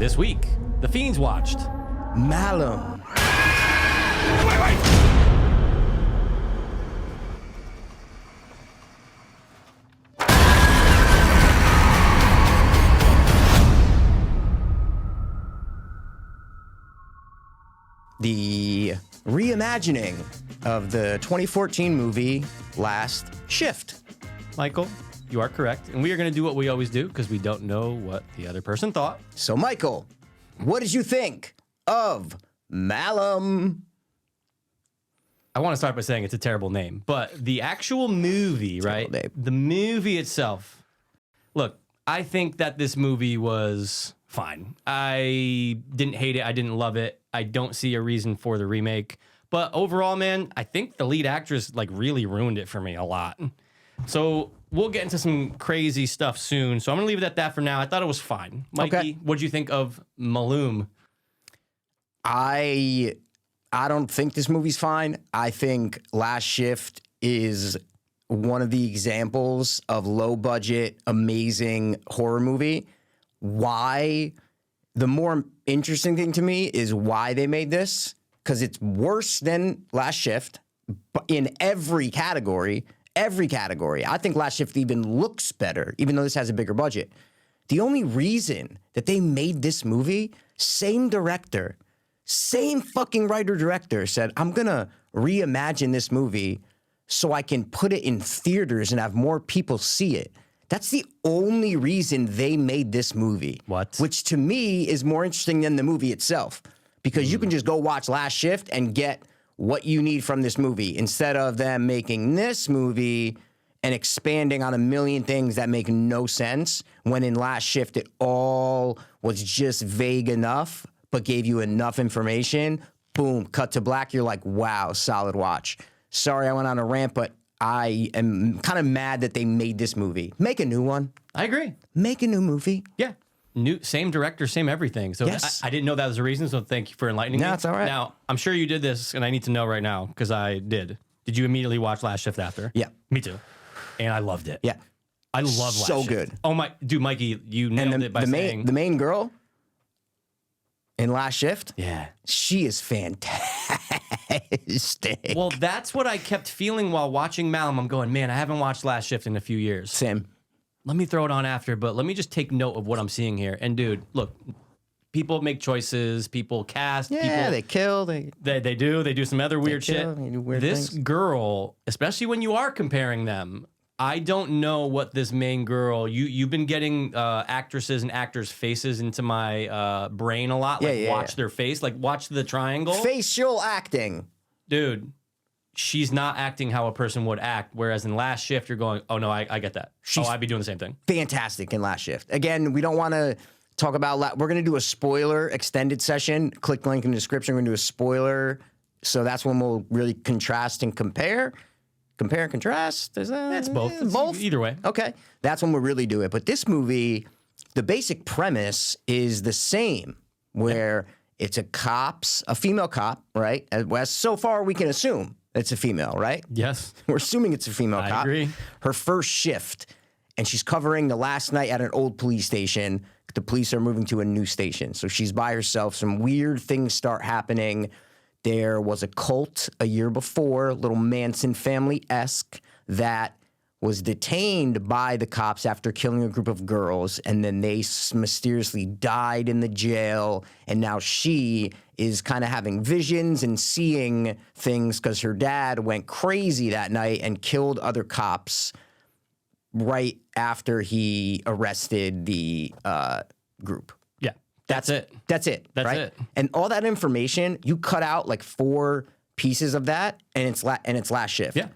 This week, the Fiends watched Malum. Wait. The reimagining of the 2014 movie Last Shift. Michael, you are correct. And we are going to do what we always do because we don't know what the other person thought. So, Michael, what did you think of Malum? I want to start by saying it's a terrible name, but the actual movie, right? The movie itself. Look, I think that this movie was fine. I didn't hate it. I didn't love it. I don't see a reason for the remake. But overall, man, I think the lead actress like really ruined it for me a lot. So we'll get into some crazy stuff soon. So I'm going to leave it at that for now. I thought it was fine. Mikey, okay. What'd you think of Malum? I don't think this movie's fine. I think Last Shift is one of the examples of low budget, amazing horror movie. Why? The more interesting thing to me is why they made this, because it's worse than Last Shift in every category. Every category. I think Last Shift even looks better, even though this has a bigger budget. The only reason that they made this movie, same director, same fucking writer-director said, I'm going to reimagine this movie so I can put it in theaters and have more people see it. That's the only reason they made this movie. What? Which to me is more interesting than the movie itself. Because you can just go watch Last Shift and get what you need from this movie instead of them making this movie and expanding on a million things that make no sense when in Last Shift it all was just vague enough but gave you enough information. Boom, cut to black. You're like, wow, solid watch. Sorry I went on a rant, but I am kind of mad that they made this movie. Make a new one. I agree. Make a new movie. Yeah. Same director, same everything. So yes. I didn't know that was a reason, so thank you for enlightening me. No, it's all right. Now, I'm sure you did this, and I need to know right now, because I did. Did you immediately watch Last Shift after? Yeah. Me too. And I loved it. Yeah. I love Last Shift. So good. Oh, my. Dude, Mikey, you nailed it by saying. The main girl in Last Shift, yeah. She is fantastic. Well, that's what I kept feeling while watching Malum. I'm going, man, I haven't watched Last Shift in a few years. Same. Let me throw it on after, but let me just take note of what I'm seeing here. And dude, look, people make choices, people cast. Yeah, they kill. They do some other weird shit. They do weird this things. girl, especially when you are comparing them, I don't know what this main girl. You've been getting actresses and actors' faces into my brain a lot. Like watch their face, like watch the triangle. Facial acting, dude. She's not acting how a person would act, whereas in Last Shift, you're going, oh, no, I get that. I'd be doing the same thing. Fantastic in Last Shift. Again, we don't want to talk about... We're going to do a spoiler extended session. Click the link in the description. We're going to do a spoiler. So that's when we'll really contrast and compare. Compare and contrast? That's both. Both? Either way. Okay. That's when we'll really do it. But this movie, the basic premise is the same, where it's a female cop, right? As so far we can assume. It's a female, right? Yes. We're assuming it's a female cop. I agree. Her first shift, and she's covering the last night at an old police station. The police are moving to a new station. So she's by herself. Some weird things start happening. There was a cult a year before, little Manson family-esque, that was detained by the cops after killing a group of girls, and then they mysteriously died in the jail, and now she is kind of having visions and seeing things because her dad went crazy that night and killed other cops right after he arrested the group. Yeah, that's it. That's it. That's right? it. And all that information, you cut out like 4 pieces of that, and it's Last Shift. Yeah.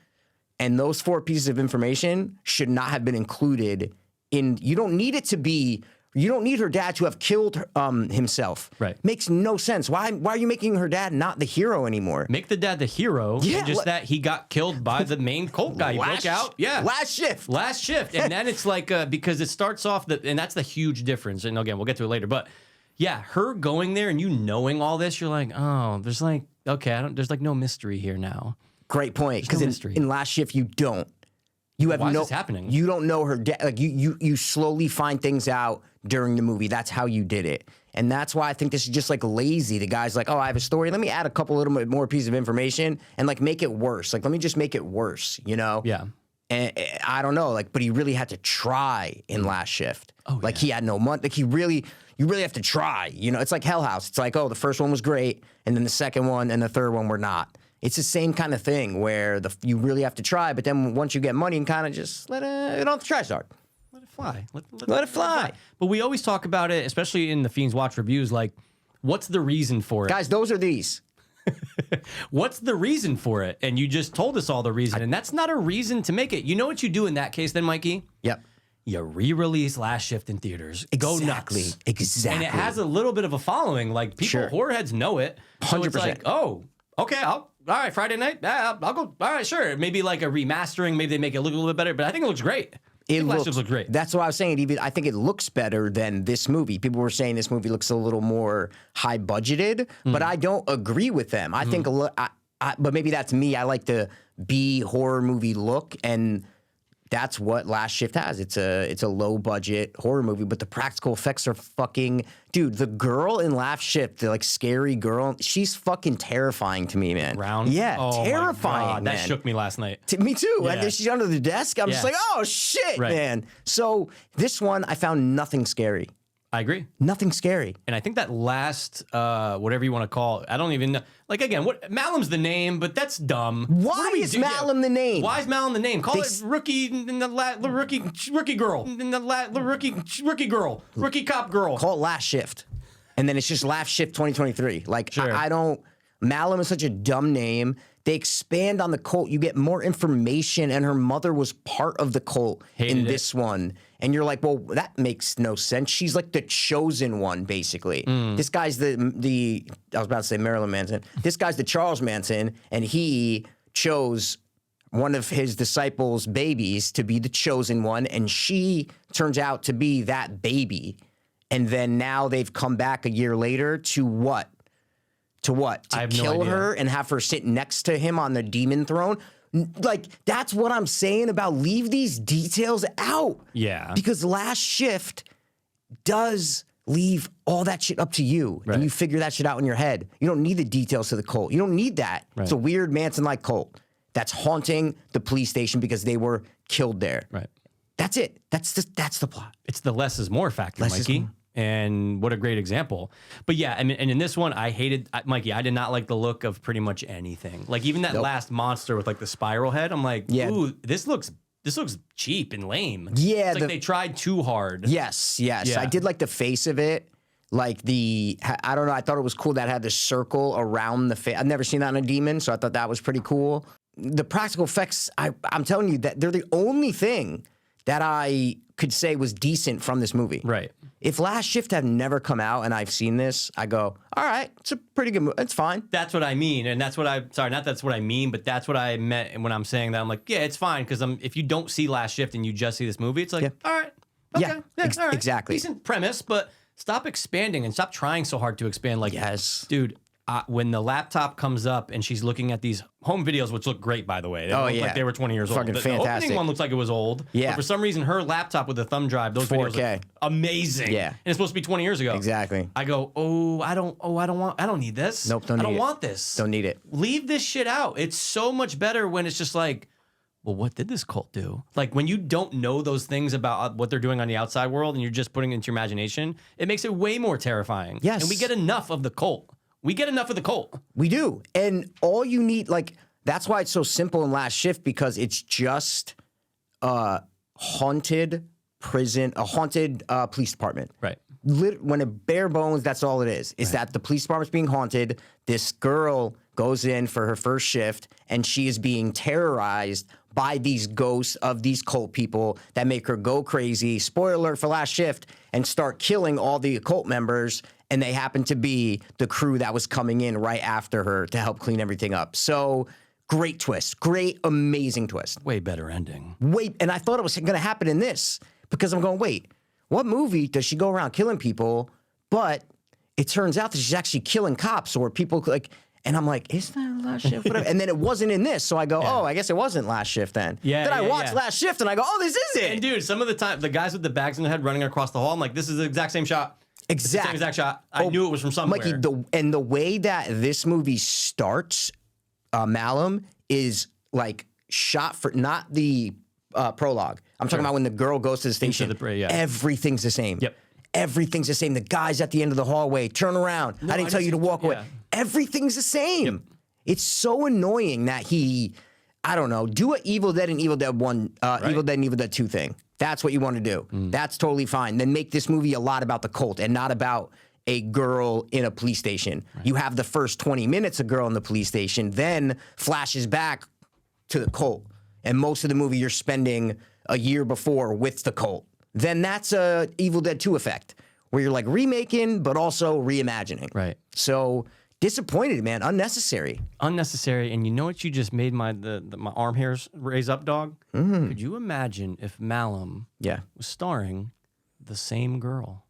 And those 4 pieces of information should not have been included in. You don't need it to be. You don't need her dad to have killed himself. Right. Makes no sense. Why are you making her dad not the hero anymore? Make the dad the hero. Yeah, and just that he got killed by the main cult guy. He broke out. Yeah. Last Shift. Last Shift. And then it's like, because it starts off, and that's the huge difference. And again, we'll get to it later. But yeah, her going there and you knowing all this, you're like, oh, there's like, okay, there's like no mystery here now. Great point. Because mystery. in Last Shift, you don't. You have Why is this happening? You don't know her dad. Like you slowly find things out during the movie. That's how you did it. And that's why I think this is just like lazy. The guy's like, oh, I have a story. Let me add a couple little bit more pieces of information and like make it worse. Like, let me just make it worse, you know? Yeah. And I don't know, like, but he really had to try in Last Shift. Oh, like he had no money. Like you really have to try. You know, it's like Hell House. It's like, oh, the first one was great, and then the second one and the third one were not. It's the same kind of thing where you really have to try, but then once you get money, you can kind of just you don't have to try hard. Let it fly. Let it fly. But we always talk about it, especially in the Fiends Watch reviews, like, what's the reason for it? Guys, those are these. What's the reason for it? And you just told us all the reason, and that's not a reason to make it. You know what you do in that case then, Mikey? Yep. You re-release Last Shift in theaters. Go nuts. Exactly. And it has a little bit of a following. Like, people, horror heads know it. So 100%. it's like, oh, okay, all right, Friday night, I'll go. All right, sure. Maybe like a remastering. Maybe they make it look a little bit better, but I think it looks great. Last Shift looks great. That's what I was saying. Even I think it looks better than this movie. People were saying this movie looks a little more high budgeted, but I don't agree with them. I think but maybe that's me. I like the B horror movie look, and that's what Last Shift has. It's a low budget horror movie, but the practical effects are fucking, dude. The girl in Last Shift, the like scary girl, she's fucking terrifying to me, man. Brown? Yeah, Oh, terrifying. my God. Man. That shook me last night. Me too. Yeah. And then she's under the desk. I'm just like, oh shit, man. So this one, I found nothing scary. I agree. Nothing scary. And I think that last, whatever you want to call it, I don't even know. Like, again, Malum's the name, but that's dumb. Why is Malum the name? Why is Malum the name? Call it rookie, rookie girl, rookie girl, rookie cop girl. Call it Last Shift. And then it's just Last Shift 2023. Like, Sure. I don't, Malum is such a dumb name. They expand on the cult. You get more information, and her mother was part of the cult in this one. And you're like, well, that makes no sense. She's like the chosen one, basically. This guy's I was about to say Marilyn Manson. This guy's the Charles Manson, and he chose one of his disciples' babies to be the chosen one, and she turns out to be that baby. And then now they've come back a year later to what? To kill her and have her sit next to him on the demon throne? Like, that's what I'm saying about leave these details out. Yeah. Because Last Shift does leave all that shit up to you. Right. And you figure that shit out in your head. You don't need the details to the cult. You don't need that. Right. It's a weird Manson-like cult that's haunting the police station because they were killed there. Right. That's it. That's the plot. It's the less is more factor, Mikey. And what a great example. But yeah, I mean, and in this one, Mikey, I did not like the look of pretty much anything. Like even that last monster with like the spiral head, I'm like, ooh, this looks cheap and lame. Yeah. It's like they tried too hard. Yes. Yeah. I did like the face of it. Like I don't know, I thought it was cool that it had the circle around the face. I've never seen that in a demon, so I thought that was pretty cool. The practical effects, I'm telling you that they're the only thing that I could say was decent from this movie. Right. If Last Shift had never come out and I've seen this, I go, all right, it's a pretty good movie. It's fine. That's what I mean. And that's what that's what I mean, but that's what I meant when I'm saying that. I'm like, yeah, it's fine. Because if you don't see Last Shift and you just see this movie, it's like, all right. Okay, all right. Exactly. Decent premise, but stop expanding and stop trying so hard to expand. Like, dude, when the laptop comes up and she's looking at these home videos, which look great, by the way. They look like they were 20 years old. Fucking The fantastic. opening one looks like it was old. Yeah. But for some reason, her laptop with the thumb drive, those 4K. videos look amazing. Yeah. And it's supposed to be 20 years ago. Exactly. I go, I don't need this. Nope, I don't want this. Don't need it. Leave this shit out. It's so much better when it's just like, well, what did this cult do? Like when you don't know those things about what they're doing on the outside world and you're just putting it into your imagination, it makes it way more terrifying. Yes. And we get enough of the cult. We get enough of the cult. We do. And all you need, like, that's why it's so simple in Last Shift, because it's just a haunted prison, a haunted police department. Right. When it bare bones, that's all it is. Is that the police department's being haunted. This girl goes in for her first shift, and she is being terrorized by these ghosts of these cult people that make her go crazy. Spoiler alert for Last Shift, and start killing all the cult members. And they happen to be the crew that was coming in right after her to help clean everything up. So great twist. Great, amazing twist. Way better ending. And I thought it was going to happen in this because I'm going, wait, what movie does she go around killing people? But it turns out that she's actually killing cops or people like, And I'm like, is that Last Shift? Whatever. And then it wasn't in this. So I go, oh, I guess it wasn't Last Shift then. Yeah. Then I watched Last Shift and I go, oh, this is it. And dude, some of the time, the guys with the bags in their head running across the hall, I'm like, this is the exact same shot. Exact. Same exact shot. I knew it was from somewhere. Mikey, the way that this movie starts, Malum, is like shot for, not the prologue. I'm talking about when the girl goes to the station. Everything's the same. Yep. Everything's the same. The guy's at the end of the hallway. Turn around. I didn't tell you to walk away. Everything's the same. Yep. It's so annoying that I don't know, do an Evil Dead and Evil Dead 1, Evil Dead and Evil Dead 2 thing. That's what you want to do. That's totally fine. Then make this movie a lot about the cult and not about a girl in a police station. Right. You have the first 20 minutes a girl in the police station, then flashes back to the cult. And most of the movie you're spending a year before with the cult. Then that's a Evil Dead 2 effect, where you're like remaking, but also reimagining. Right. So disappointed, man. Unnecessary. Unnecessary. And you know what? You just made my arm hairs raise up, dog. Could you imagine if Malum was starring the same girl?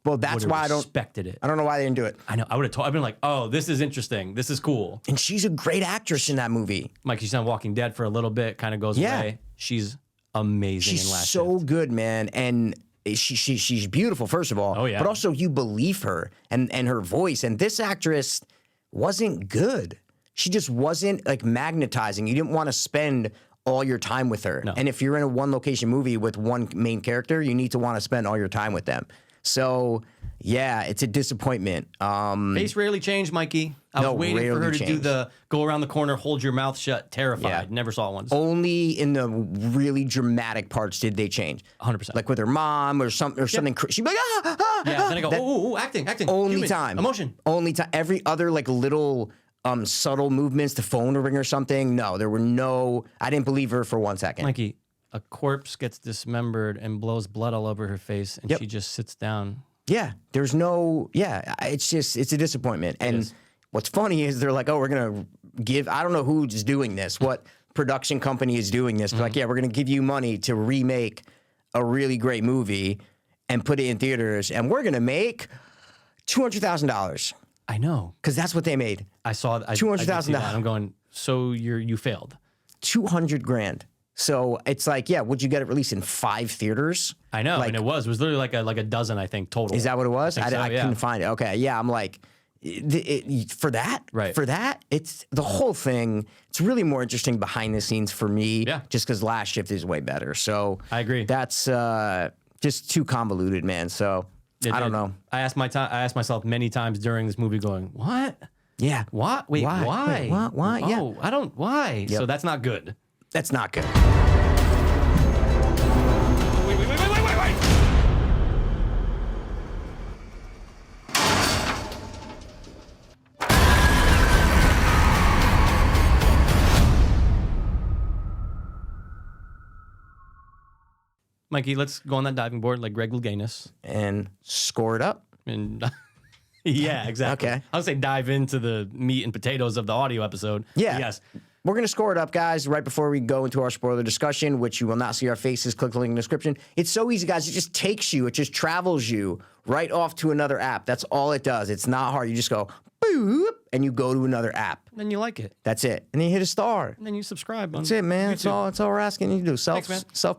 Well, that's why I don't respected it. I don't know why they didn't do it. I know. I would have told. I've been like, oh, this is interesting. This is cool. And she's a great actress in that movie. Mike, she's on Walking Dead for a little bit. Kind of goes away. She's amazing. She's in Last so Shift. good, man. And she's beautiful, first of all. Oh, yeah. But also you believe her and her voice. And this actress wasn't good. She just wasn't like magnetizing. You didn't want to spend all your time with her. No. And if you're in a one location movie with one main character, you need to want to spend all your time with them. So yeah, it's a disappointment. Face rarely changed, Mikey. I was waiting for her to do the go around the corner, hold your mouth shut, terrified. Yeah. Never saw it once. Only in the really dramatic parts did they change. 100%. Like with her mom or something. She'd be like, yeah. Then I go, ooh, acting. Only human, time. Emotion. Only time. Every other like little subtle movements, the phone ring or something. No, there were no. I didn't believe her for 1 second. Mikey, a corpse gets dismembered and blows blood all over her face, and she just sits down. Yeah, there's no. Yeah, it's a disappointment. And what's funny is they're like, oh, we're gonna give. I don't know who's doing this. What production company is doing this? But like, yeah, we're gonna give you money to remake a really great movie and put it in theaters, and we're gonna make $200,000. I know, because that's what they made. I saw $200,000. I'm going. So you failed. $200,000. So it's like, yeah, would you get it released in 5 theaters? I know, and it was literally like a dozen, I think, total. Is that what it was? I so, couldn't find it. Okay, yeah, I'm like, for that, right? For that, it's the whole thing. It's really more interesting behind the scenes for me, just because Last Shift is way better. So I agree. That's just too convoluted, man. So I don't know. I asked myself many times during this movie, going, what? Yeah. What? Wait, why? Wait, what? Why? Oh, yeah. I don't. Why? Yep. So that's not good. That's not good. Wait. Mikey, let's go on that diving board like Greg Louganis. And score it up. And yeah, exactly. Okay. I would say dive into the meat and potatoes of the audio episode. Yeah. Yes. We're going to score it up, guys, right before we go into our spoiler discussion, which you will not see our faces. Click the link in the description. It's so easy, guys. It just takes you. It just travels you right off to another app. That's all it does. It's not hard. You just go, boop, and you go to another app. And then you like it. That's it. And then you hit a star. And then you subscribe. That's it, man. That's all we're asking you to do. Self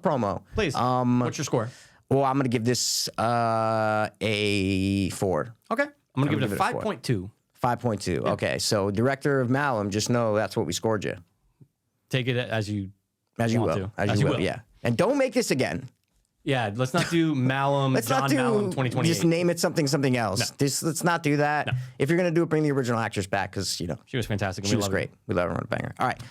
promo. Please. What's your score? Well, I'm going to give this a 4. Okay. I'm going to give it a 5.2. 5.2. Yeah. Okay. So, director of Malum, just know that's what we scored you. Take it as you will. As you will. Yeah. And don't make this again. Yeah, let's not do Malum, Malum 2028. Just name it something else. No. Let's not do that. No. If you're going to do it, bring the original actress back because, she was fantastic. She was great. We love her on a banger. All right.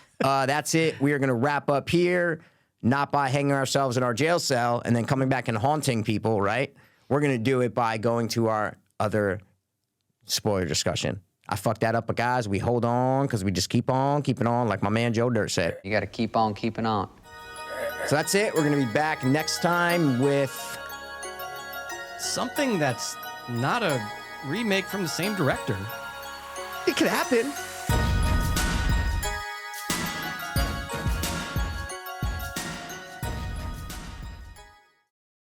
That's it. We are going to wrap up here, not by hanging ourselves in our jail cell and then coming back and haunting people, right? We're going to do it by going to our other spoiler discussion. I fucked that up, but guys, we hold on because we just keep on keeping on, like my man Joe Dirt said. You got to keep on keeping on. So that's it. We're going to be back next time with something that's not a remake from the same director. It could happen.